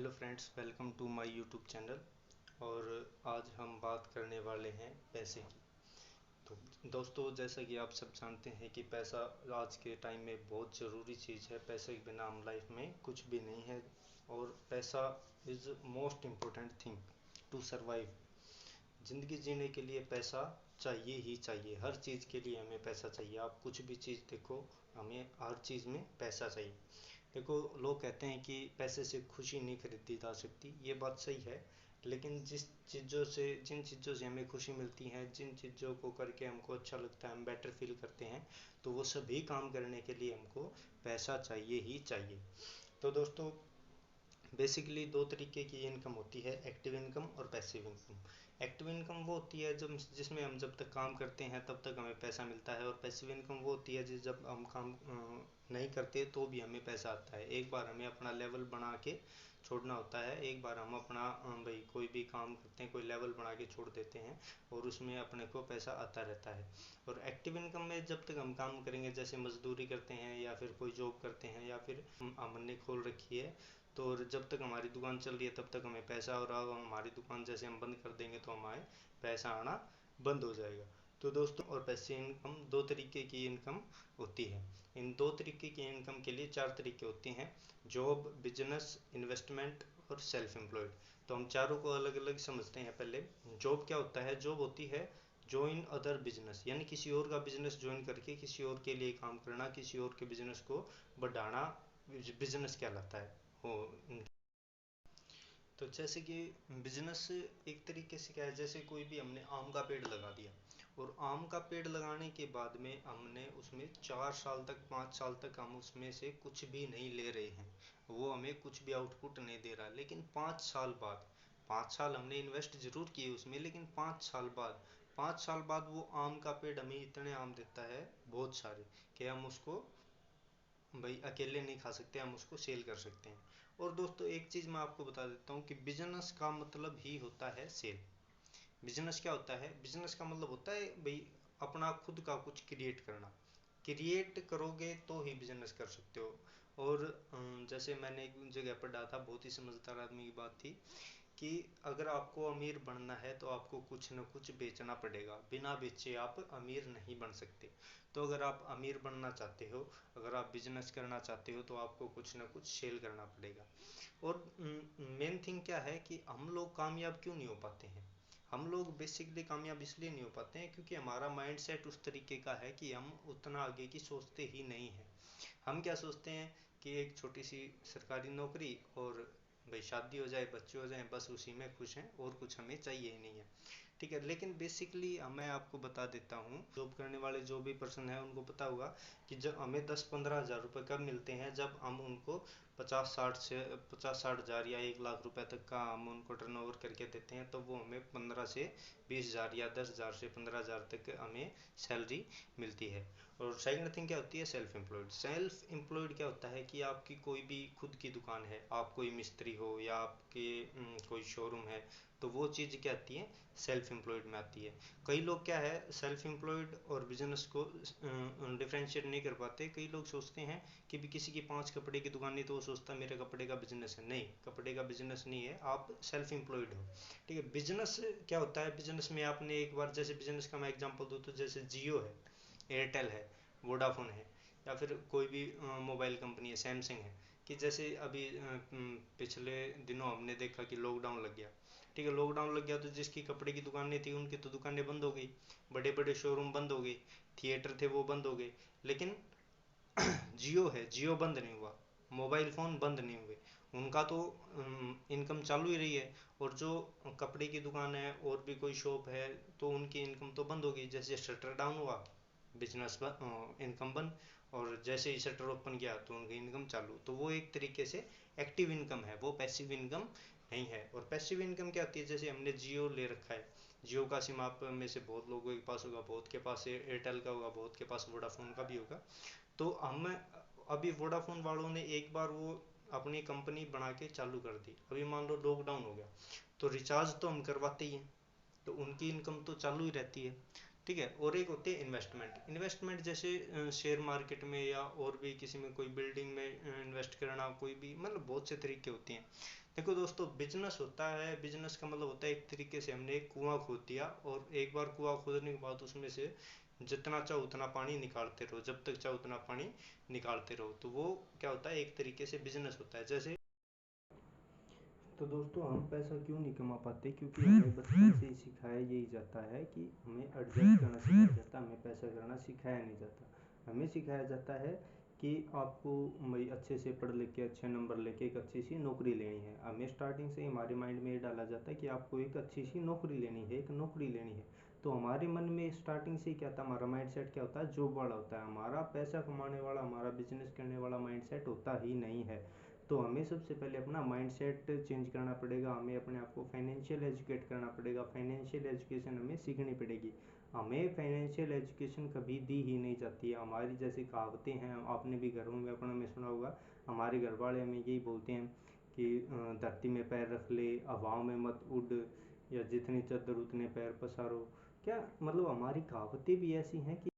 Hello friends, welcome to my YouTube channel. और आज हम बात करने वाले हैं पैसे की। तो दोस्तों, जैसा कि आप सब जानते हैं कि पैसा आज के टाइम में बहुत ज़रूरी चीज़ है। पैसे के बिना हम लाइफ में कुछ भी नहीं है। और पैसा is most important thing to survive. ज़िंदगी जीने के लिए पैसा चाहिए ही चाहिए। हर चीज़ के लिए हमें पैसा चाहिए। आप कुछ भी चीज़ देखो, हमें हर चीज़ में पैसा चाहिए। देखो, लोग कहते हैं कि पैसे से खुशी नहीं खरीदी जा सकती। ये बात सही है, लेकिन जिन चीज़ों से हमें खुशी मिलती है, जिन चीज़ों को करके हमको अच्छा लगता है, हम बेटर फील करते हैं, तो वो सभी काम करने के लिए हमको पैसा चाहिए ही चाहिए। तो दोस्तों, बेसिकली दो तरीके की इनकम होती है, एक्टिव इनकम और पैसिव इनकम। एक्टिव इनकम वो होती है जब जिसमें हम जब तक काम करते हैं तब तक हमें पैसा मिलता है, और पैसिव इनकम वो होती है जब हम काम नहीं करते तो भी हमें पैसा आता है। एक बार हमें अपना लेवल बना के छोड़ना होता है। एक बार हम अपना भाई कोई भी काम करते हैं, कोई लेवल बना के छोड़ देते हैं, और उसमें अपने को पैसा आता रहता है। और एक्टिव इनकम में जब तक हम काम करेंगे, जैसे मजदूरी करते हैं या फिर कोई जॉब करते हैं या फिर हमने खोल रखी है, तो जब तक हमारी दुकान चल रही है तब तक हमें पैसा, और अब हमारी दुकान जैसे हम बंद कर देंगे तो हमारे पैसा आना बंद हो जाएगा। तो दोस्तों, और पैसे इनकम दो तरीके की इनकम होती है। इन दो तरीके की इनकम के लिए चार तरीके होते हैं: जॉब, बिजनेस, इन्वेस्टमेंट और सेल्फ एम्प्लॉयड। तो हम चारों को अलग अलग समझते हैं। पहले जॉब क्या होता है। जॉब होती है ज्वाइन अदर बिजनेस, यानी किसी और का बिजनेस ज्वाइन करके किसी और के लिए काम करना, किसी और के बिजनेस को बढ़ाना, बिजनेस कहलाता है। हो तो जैसे कि बिजनेस एक तरीके से क्या है, जैसे कोई भी हमने आम का पेड़ लगा दिया, और आम का पेड़ लगाने के बाद में हमने उसमें 4 साल तक 5 साल तक हम उसमें से कुछ भी नहीं ले रहे हैं, वो हमें कुछ भी आउटपुट नहीं दे रहा। लेकिन 5 साल बाद, 5 साल हमने इन्वेस्ट जरूर किए उसमें, लेकिन 5 साल बाद वो आम का पेड़ हमें इतने आम देता है, बहुत सारे, कि हम उसको भाई अकेले नहीं खा सकते, हम उसको सेल कर सकते हैं। और दोस्तों, एक चीज़ मैं आपको बता देता हूँ कि बिजनेस का मतलब ही होता है सेल। बिजनेस क्या होता है? बिजनेस का मतलब होता है भाई अपना खुद का कुछ क्रिएट करना। क्रिएट करोगे तो ही बिजनेस कर सकते हो। और जैसे मैंने एक जगह पर डाला था, बहुत ही समझदार आदमी की बात थी, कि अगर आपको अमीर बनना है तो आपको कुछ न कुछ बेचना पड़ेगा। बिना बेचे आप अमीर नहीं बन सकते। तो अगर आप अमीर बनना चाहते हो, अगर आप बिजनेस करना चाहते हो, तो आपको कुछ न कुछ सेल करना पड़ेगा। और मेन थिंग क्या है कि हम लोग कामयाब क्यों नहीं हो पाते हैं? हम लोग बेसिकली कामयाब इसलिए नहीं हो पाते हैं क्योंकि हमारा माइंड सेट उस तरीके का है कि हम उतना आगे की सोचते ही नहीं हैं। हम क्या सोचते हैं कि एक छोटी सी सरकारी नौकरी, और भाई शादी हो जाए, बच्चे हो जाएं, बस उसी में खुश हैं, और कुछ हमें चाहिए ही नहीं है। ठीक है, लेकिन बेसिकली मैं आपको बता देता हूँ, जॉब करने वाले जो भी पर्सन है उनको पता होगा कि जब हमें 10-15 हज़ार रुपये कब मिलते हैं, जब हम उनको 50-60 हज़ार या 1 लाख रुपए तक का हम उनको टर्नओवर करके देते हैं, तो वो हमें 15 से 20 हज़ार या 10 हज़ार से 15 हज़ार तक हमें सैलरी मिलती है। और सेकंड थिंग क्या होती है? Self employed. सेल्फ एम्प्लॉयड क्या होता है कि आपकी कोई भी खुद की दुकान है, आप कोई मिस्त्री हो या आपके कोई शोरूम है, तो वो चीज़ क्या आती है? सेल्फ एम्प्लॉयड में आती है। कई लोग क्या है, सेल्फ एम्प्लॉयड और बिजनेस को डिफ्रेंशिएट नहीं कर पाते। कई लोग सोचते हैं कि भी किसी की 5 कपड़े की दुकान नहीं, तो वो सोचता है मेरे कपड़े का बिजनेस है। नहीं, कपड़े का बिजनेस नहीं है, आप सेल्फ एम्प्लॉयड हो। ठीक है, बिजनेस क्या होता है? बिजनेस में आपने एक बार, जैसे बिजनेस का मैं एग्जांपल दूँ तो जैसे जियो है, एयरटेल है, वोडाफोन है, या फिर कोई भी मोबाइल कंपनी है, सैमसंग है, कि जैसे अभी पिछले दिनों हमने देखा कि लॉकडाउन लग गया। ठीक है, लॉकडाउन लग गया तो जिसकी कपड़े की दुकानें थी उनकी तो दुकानें बंद हो गई, बड़े बड़े शोरूम बंद हो गए, थिएटर थे वो बंद हो गए। लेकिन जियो है, जियो बंद नहीं हुआ, मोबाइल फ़ोन बंद नहीं हुए, उनका तो इनकम चालू ही रही है। और जो कपड़े की दुकान है और भी कोई शॉप है, तो उनकी इनकम तो बंद हो गई। जैसे शटर डाउन हुआ, बिजनेस इनकम बंद, और जैसे ही शटर ओपन किया तो उनकी इनकम चालू। तो वो एक तरीके से एक्टिव इनकम है, वो पैसिव इनकम नहीं है। और पैसिव इनकम क्या होती है? जैसे हमने जियो ले रखा है, जियो का सिम आप में से बहुत लोगों के पास होगा, बहुत के पास एयरटेल का होगा, बहुत के पास वोडाफोन का भी होगा। तो हम अभी वोडाफोन वालों ने एक बार वो अपनी कंपनी बना के चालू कर दी, अभी मान लो लॉकडाउन हो गया, तो रिचार्ज तो हम करवाते ही हैं, तो उनकी इनकम तो चालू ही रहती है। ठीक है, और एक होती है इन्वेस्टमेंट। इन्वेस्टमेंट जैसे शेयर मार्केट में या और भी किसी में, कोई बिल्डिंग में इन्वेस्ट करना, कोई भी, मतलब बहुत से तरीके होते हैं। देखो दोस्तों, बिजनेस होता है, बिजनेस का मतलब होता है एक तरीके से हमने एक कुआं खोद दिया और एक बार कुआं खोदने के बाद उसमें से जितना चाहो उतना पानी निकालते रहो, जब तक चाहो उतना पानी निकालते रहो। तो वो क्या होता है, एक तरीके से बिजनेस होता है। जैसे तो दोस्तों, हम पैसा क्यों नहीं कमा पाते? क्योंकि हमें बचपन से ही सिखाया यही जाता है कि हमें एडजस्ट करना सिखाया जाता है, हमें पैसा करना सिखाया नहीं जाता। हमें सिखाया जाता है कि आपको भाई अच्छे से पढ़ लिख के अच्छे नंबर लेके एक अच्छी सी नौकरी लेनी है। हमें स्टार्टिंग से ही हमारे माइंड में ये डाला जाता है कि आपको एक अच्छी सी नौकरी लेनी है, एक नौकरी लेनी है। तो हमारे मन में स्टार्टिंग से ही क्या था, हमारा माइंड सेट क्या होता है, जॉब वाला होता है। हमारा पैसा कमाने वाला, हमारा बिजनेस करने वाला माइंड सेट होता ही नहीं है। तो हमें सबसे पहले अपना माइंडसेट चेंज करना पड़ेगा, हमें अपने आप को फाइनेंशियल एजुकेट करना पड़ेगा, फाइनेंशियल एजुकेशन हमें सीखनी पड़ेगी। हमें फाइनेंशियल एजुकेशन कभी दी ही नहीं जाती है। हमारी जैसी कहावतें हैं, आपने भी घरों में अपनों में सुना होगा, हमारे घर वाले हमें यही बोलते हैं कि धरती में पैर रख ले, हवाओं में मत उड़, या जितनी चादर उतने पैर पसारो। क्या मतलब हमारी कहावतें भी ऐसी हैं कि